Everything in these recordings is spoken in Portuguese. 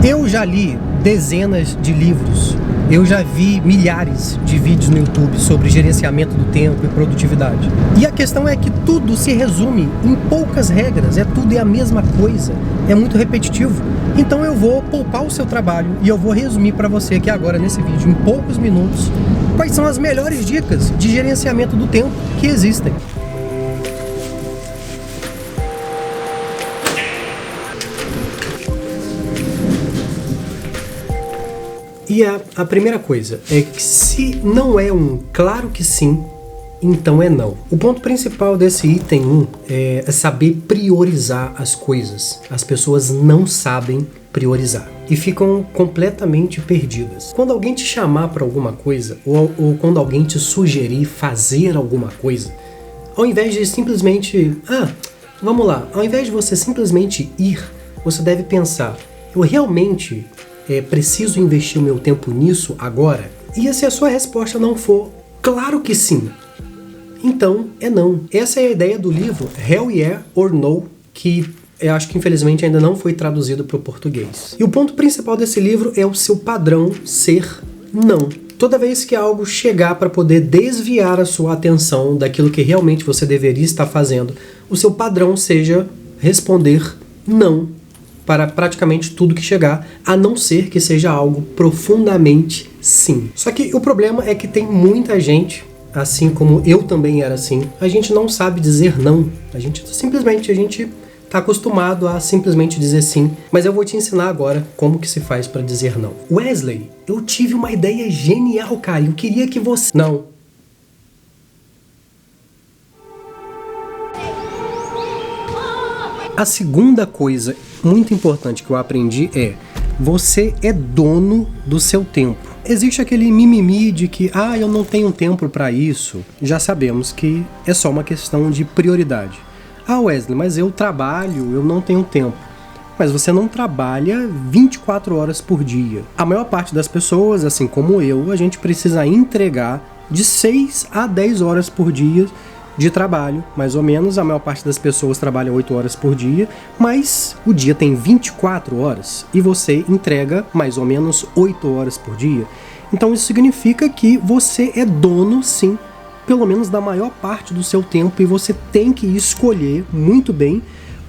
Eu já li dezenas de livros, eu já vi milhares de vídeos no YouTube sobre gerenciamento do tempo e produtividade. E a questão é que tudo se resume em poucas regras, tudo é a mesma coisa, é muito repetitivo. Então eu vou poupar o seu trabalho e eu vou resumir para você aqui agora nesse vídeo, em poucos minutos, quais são as melhores dicas de gerenciamento do tempo que existem. E a primeira coisa é que se não é um claro que sim, então é não. O ponto principal desse item 1 é saber priorizar as coisas. As pessoas não sabem priorizar e ficam completamente perdidas. Quando alguém te chamar para alguma coisa ou quando alguém te sugerir fazer alguma coisa, ao invés de simplesmente, vamos lá, ao invés de você simplesmente ir, você deve pensar, eu realmente preciso investir o meu tempo nisso agora? E se a sua resposta não for claro que sim, então é não. Essa é a ideia do livro Hell Yeah or No, que eu acho que infelizmente ainda não foi traduzido para o português. E o ponto principal desse livro é o seu padrão ser não. Toda vez que algo chegar para poder desviar a sua atenção daquilo que realmente você deveria estar fazendo, o seu padrão seja responder não para praticamente tudo que chegar, a não ser que seja algo profundamente sim. Só que o problema é que tem muita gente, assim como eu também era assim, a gente não sabe dizer não. A gente está acostumado a simplesmente dizer sim, mas eu vou te ensinar agora como que se faz para dizer não. Wesley, eu tive uma ideia genial, cara, eu queria que você... Não. A segunda coisa muito importante que eu aprendi é: você é dono do seu tempo. Existe aquele mimimi de que, eu não tenho tempo para isso. Já sabemos que é só uma questão de prioridade. Wesley, mas eu trabalho, eu não tenho tempo. Mas você não trabalha 24 horas por dia. A maior parte das pessoas, assim como eu, a gente precisa entregar de 6 a 10 horas por dia de trabalho, mais ou menos. A maior parte das pessoas trabalha 8 horas por dia, mas o dia tem 24 horas e você entrega mais ou menos 8 horas por dia. Então isso significa que você é dono, sim, pelo menos da maior parte do seu tempo, e você tem que escolher muito bem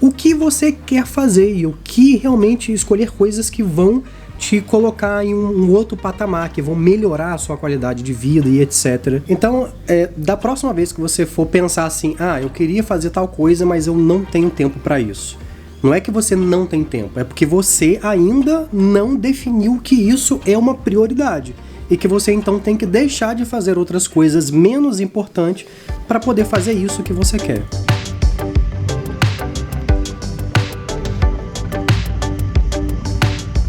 o que você quer fazer e o que realmente escolher coisas que vão te colocar em um outro patamar, que vão melhorar a sua qualidade de vida e etc. Então, da próxima vez que você for pensar assim, eu queria fazer tal coisa, mas eu não tenho tempo para isso. Não é que você não tem tempo, é porque você ainda não definiu que isso é uma prioridade e que você então tem que deixar de fazer outras coisas menos importantes para poder fazer isso que você quer.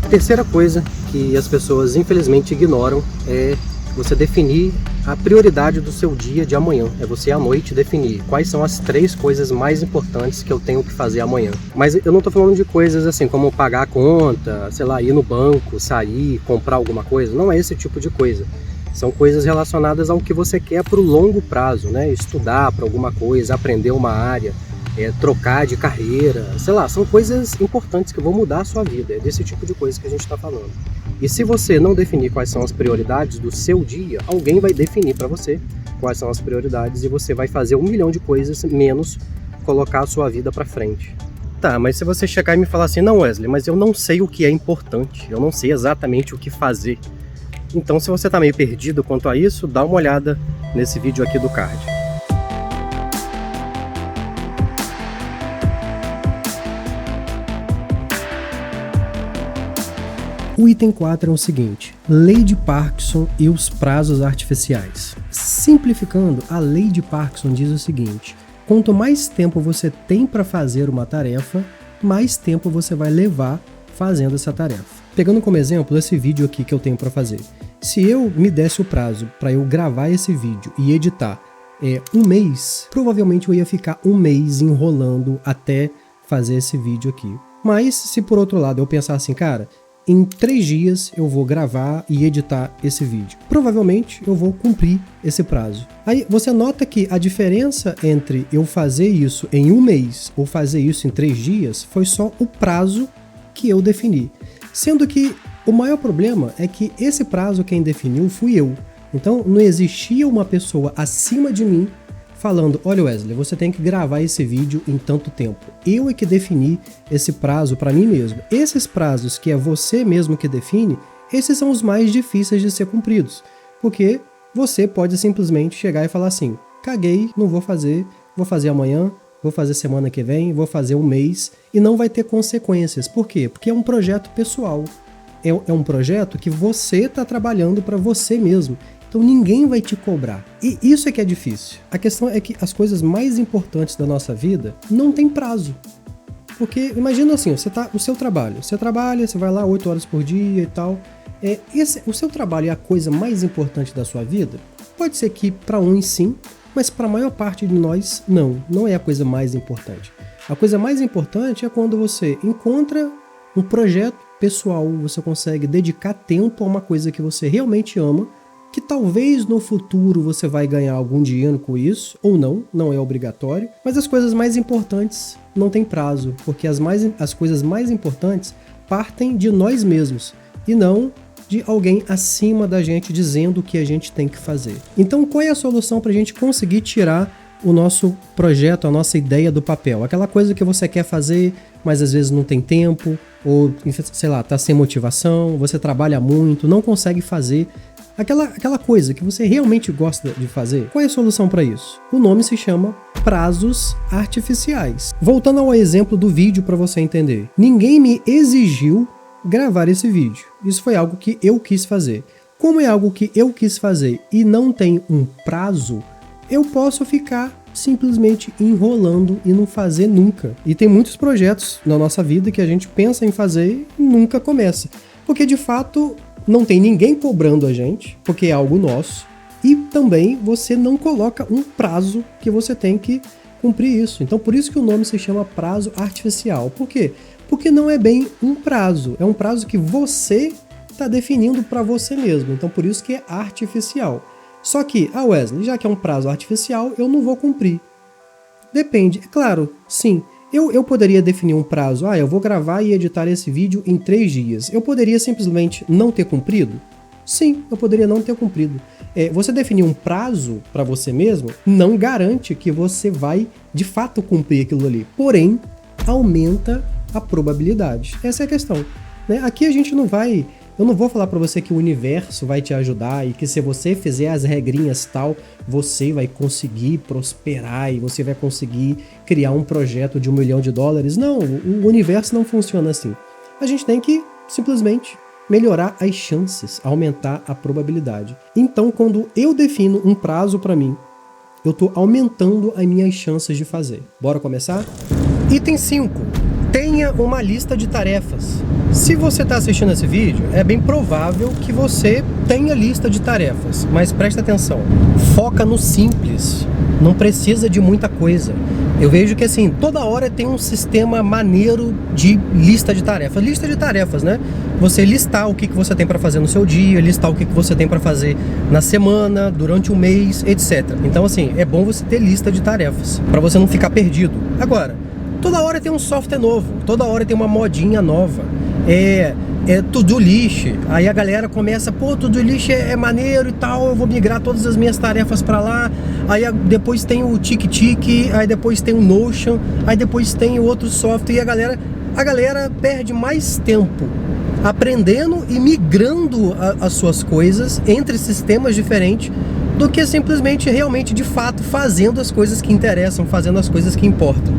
Terceira coisa que as pessoas infelizmente ignoram é você definir a prioridade do seu dia de amanhã. É você à noite definir quais são as 3 coisas mais importantes que eu tenho que fazer amanhã. Mas eu não tô falando de coisas assim como pagar a conta, sei lá, ir no banco, sair, comprar alguma coisa. Não é esse tipo de coisa. São coisas relacionadas ao que você quer para o longo prazo, né? Estudar para alguma coisa, aprender uma área, trocar de carreira, sei lá, são coisas importantes que vão mudar a sua vida. É desse tipo de coisa que a gente está falando. E se você não definir quais são as prioridades do seu dia, alguém vai definir para você quais são as prioridades e você vai fazer 1 milhão de coisas menos colocar a sua vida para frente. Tá, mas se você chegar e me falar assim, não, Wesley, mas eu não sei o que é importante, eu não sei exatamente o que fazer. Então, se você tá meio perdido quanto a isso, dá uma olhada nesse vídeo aqui do card. O item 4 é o seguinte: Lei de Parkinson e os prazos artificiais. Simplificando, a Lei de Parkinson diz o seguinte: quanto mais tempo você tem para fazer uma tarefa, mais tempo você vai levar fazendo essa tarefa. Pegando como exemplo esse vídeo aqui que eu tenho para fazer. Se eu me desse o prazo para eu gravar esse vídeo e editar 1 mês, provavelmente eu ia ficar 1 mês enrolando até fazer esse vídeo aqui. Mas se por outro lado eu pensar assim, cara, em 3 dias eu vou gravar e editar esse vídeo, provavelmente eu vou cumprir esse prazo. Aí você nota que a diferença entre eu fazer isso em 1 mês ou fazer isso em 3 dias foi só o prazo que eu defini. Sendo que o maior problema é que esse prazo quem definiu fui eu. Então não existia uma pessoa acima de mim falando, olha Wesley, você tem que gravar esse vídeo em tanto tempo. Eu é que defini esse prazo para mim mesmo. Esses prazos que é você mesmo que define, esses são os mais difíceis de ser cumpridos. Porque você pode simplesmente chegar e falar assim, caguei, não vou fazer amanhã, vou fazer semana que vem, vou fazer um mês, e não vai ter consequências. Por quê? Porque é um projeto pessoal. É um projeto que você está trabalhando para você mesmo. Então ninguém vai te cobrar. E isso é que é difícil. A questão é que as coisas mais importantes da nossa vida não tem prazo. Porque imagina assim, o seu trabalho. Você trabalha, você vai lá 8 horas por dia e tal. O seu trabalho é a coisa mais importante da sua vida? Pode ser que para uns sim, mas para a maior parte de nós não é a coisa mais importante. A coisa mais importante é quando você encontra um projeto pessoal, você consegue dedicar tempo a uma coisa que você realmente ama, que talvez no futuro você vai ganhar algum dinheiro com isso, ou não é obrigatório, mas as coisas mais importantes não tem prazo, porque as coisas mais importantes partem de nós mesmos, e não de alguém acima da gente dizendo o que a gente tem que fazer. Então qual é a solução para a gente conseguir tirar o nosso projeto, a nossa ideia do papel? Aquela coisa que você quer fazer, mas às vezes não tem tempo, ou sei lá, tá sem motivação, você trabalha muito, não consegue fazer. Aquela coisa que você realmente gosta de fazer, qual é a solução para isso? O nome se chama prazos artificiais. Voltando ao exemplo do vídeo para você entender. Ninguém me exigiu gravar esse vídeo. Isso foi algo que eu quis fazer. Como é algo que eu quis fazer e não tem um prazo, eu posso ficar simplesmente enrolando e não fazer nunca. E tem muitos projetos na nossa vida que a gente pensa em fazer e nunca começa. Porque de fato não tem ninguém cobrando a gente, porque é algo nosso. E também você não coloca um prazo que você tem que cumprir isso. Então por isso que o nome se chama prazo artificial. Por quê? Porque não é bem um prazo. É um prazo que você está definindo para você mesmo. Então por isso que é artificial. Só que, Wesley, já que é um prazo artificial, eu não vou cumprir. Depende. É claro, sim. Eu poderia definir um prazo. Eu vou gravar e editar esse vídeo em 3 dias. Eu poderia simplesmente não ter cumprido? Sim, eu poderia não ter cumprido. Você definir um prazo para você mesmo não garante que você vai, de fato, cumprir aquilo ali. Porém, aumenta a probabilidade. Essa é a questão. Né? Aqui a gente não vai... Eu não vou falar para você que o universo vai te ajudar e que se você fizer as regrinhas tal, você vai conseguir prosperar e você vai conseguir criar um projeto de $1 milhão. Não, o universo não funciona assim. A gente tem que simplesmente melhorar as chances, aumentar a probabilidade. Então, quando eu defino um prazo para mim, eu estou aumentando as minhas chances de fazer. Bora começar? Item 5. Tenha uma lista de tarefas. Se você está assistindo esse vídeo, é bem provável que você tenha lista de tarefas, mas presta atenção, foca no simples, não precisa de muita coisa. Eu vejo que assim, toda hora tem um sistema maneiro de lista de tarefas. Lista de tarefas, né? Você listar o que você tem para fazer no seu dia, listar o que você tem para fazer na semana, durante um mês, etc. Então assim, é bom você ter lista de tarefas, para você não ficar perdido. Agora, toda hora tem um software novo, toda hora tem uma modinha nova. To-do list, aí a galera começa, to-do list é maneiro e tal, eu vou migrar todas as minhas tarefas para lá, aí depois tem o TickTick, aí depois tem o Notion, aí depois tem o outro software, e a galera perde mais tempo aprendendo e migrando as suas coisas entre sistemas diferentes do que simplesmente, realmente, de fato, fazendo as coisas que interessam, fazendo as coisas que importam.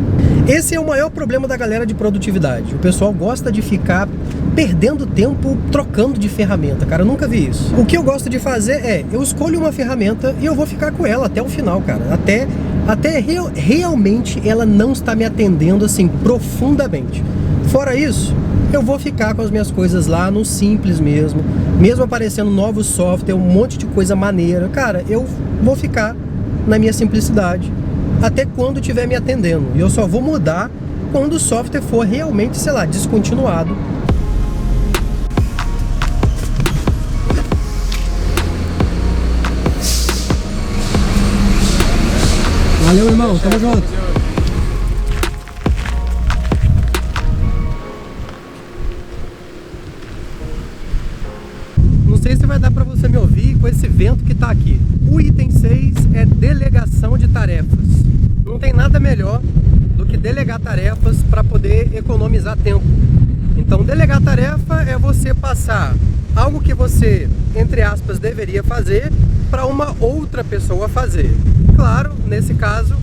Esse é o maior problema da galera de produtividade. O pessoal gosta de ficar perdendo tempo trocando de ferramenta, cara, eu nunca vi isso. O que eu gosto de fazer eu escolho uma ferramenta e eu vou ficar com ela até o final, cara. Até realmente ela não está me atendendo, assim, profundamente. Fora isso, eu vou ficar com as minhas coisas lá no simples mesmo aparecendo novos software, um monte de coisa maneira, cara, eu vou ficar na minha simplicidade até quando estiver me atendendo, e eu só vou mudar quando o software for realmente, sei lá, descontinuado. Valeu, irmão, tamo junto. com esse vento que está aqui. O item 6 é delegação de tarefas. Não tem nada melhor do que delegar tarefas para poder economizar tempo. Então, delegar tarefa é você passar algo que você, entre aspas, deveria fazer para uma outra pessoa fazer. Claro, nesse caso,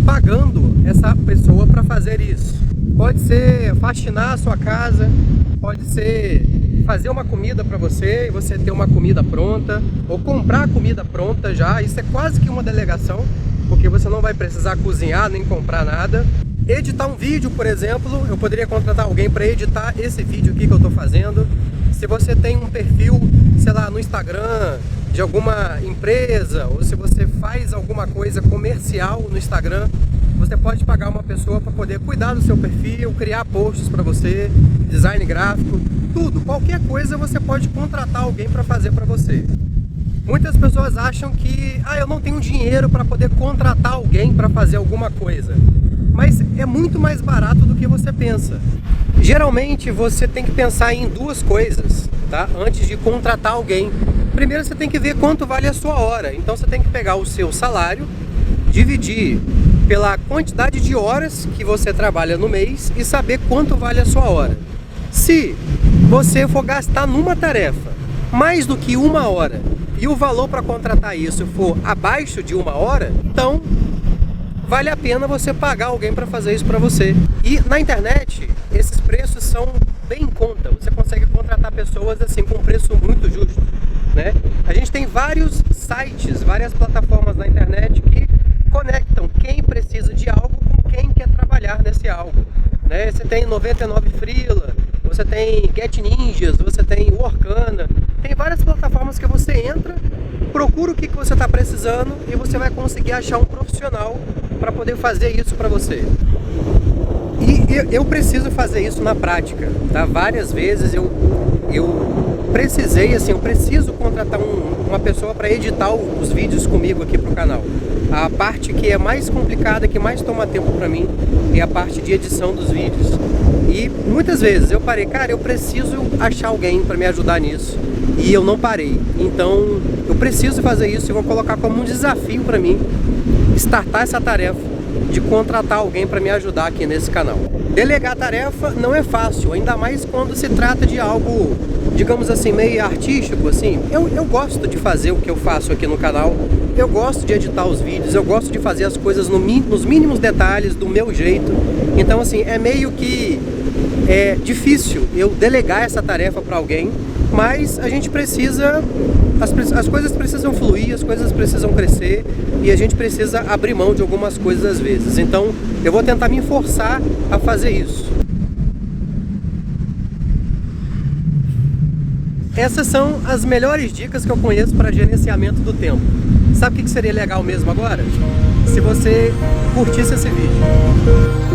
pagando essa pessoa para fazer isso. Pode ser faxinar a sua casa, pode ser fazer uma comida para você e você ter uma comida pronta, ou comprar comida pronta já. Isso é quase que uma delegação, porque você não vai precisar cozinhar nem comprar nada. Editar um vídeo, por exemplo, eu poderia contratar alguém para editar esse vídeo aqui que eu estou fazendo. Se você tem um perfil, sei lá, no Instagram de alguma empresa, ou se você faz alguma coisa comercial no Instagram, você pode pagar uma pessoa para poder cuidar do seu perfil, criar posts para você, design gráfico, tudo, qualquer coisa você pode contratar alguém para fazer para você. Muitas pessoas acham que eu não tenho dinheiro para poder contratar alguém para fazer alguma coisa. Mas é muito mais barato do que você pensa. Geralmente você tem que pensar em duas coisas, tá? Antes de contratar alguém. Primeiro você tem que ver quanto vale a sua hora. Então você tem que pegar o seu salário, dividir pela quantidade de horas que você trabalha no mês e saber quanto vale a sua hora. Se você for gastar numa tarefa mais do que uma hora e o valor para contratar isso for abaixo de uma hora, então vale a pena você pagar alguém para fazer isso para você. E na internet, esses preços são bem em conta. Você consegue contratar pessoas assim com um preço muito justo, né? A gente tem vários sites, várias plataformas na internet que conectam quem precisa de algo com quem quer trabalhar nesse algo, né? Você tem 99 Freela, você tem Get Ninjas, você tem Workana, tem várias plataformas que você entra, procura o que você está precisando e você vai conseguir achar um profissional para poder fazer isso para você. E eu preciso fazer isso na prática, tá? Várias vezes eu precisei, assim, eu preciso contratar uma pessoa para editar os vídeos comigo aqui pro canal. A parte que é mais complicada, que mais toma tempo para mim, é a parte de edição dos vídeos. E muitas vezes eu parei, cara, eu preciso achar alguém para me ajudar nisso. E eu não parei. Então eu preciso fazer isso e vou colocar como um desafio para mim startar essa tarefa de contratar alguém para me ajudar aqui nesse canal. Delegar tarefa não é fácil, ainda mais quando se trata de algo, digamos assim, meio artístico, assim. Eu gosto de fazer o que eu faço aqui no canal, eu gosto de editar os vídeos, eu gosto de fazer as coisas nos mínimos detalhes, do meu jeito. Então, assim, é meio que difícil eu delegar essa tarefa para alguém, mas a gente precisa, as coisas precisam fluir, as coisas precisam crescer e a gente precisa abrir mão de algumas coisas às vezes. Então eu vou tentar me forçar a fazer isso. Essas são as melhores dicas que eu conheço para gerenciamento do tempo. Sabe o que seria legal mesmo agora? Se você curtisse esse vídeo.